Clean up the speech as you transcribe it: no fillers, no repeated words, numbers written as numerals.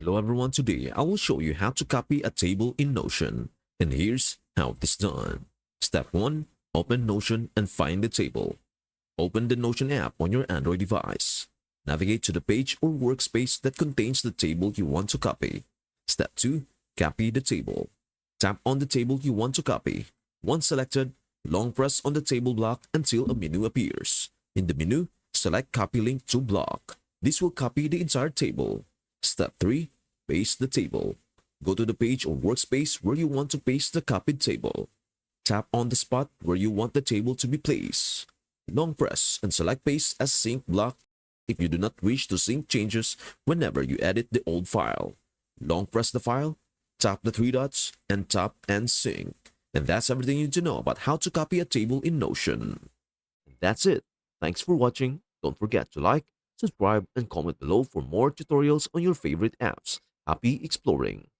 Hello everyone, today I will show you how to copy a table in Notion. And here's how it is done. Step 1. Open Notion and find the table. Open the Notion app on your Android device. Navigate to the page or workspace that contains the table you want to copy. Step 2. Copy the table. Tap on the table you want to copy. Once selected, long press on the table block until a menu appears. In the menu, select Copy Link to Block. This will copy the entire table. Step 3. Paste the table. Go to the page or workspace where you want to paste the copied table. Tap on the spot where you want the table to be placed. Long press and select Paste as Sync block if you do not wish to sync changes whenever you edit the old file. Long press the file, tap the three dots, and tap and sync. And that's everything you need to know about how to copy a table in Notion. That's it. Thanks for watching. Don't forget to like, subscribe, and comment below for more tutorials on your favorite apps. Happy exploring!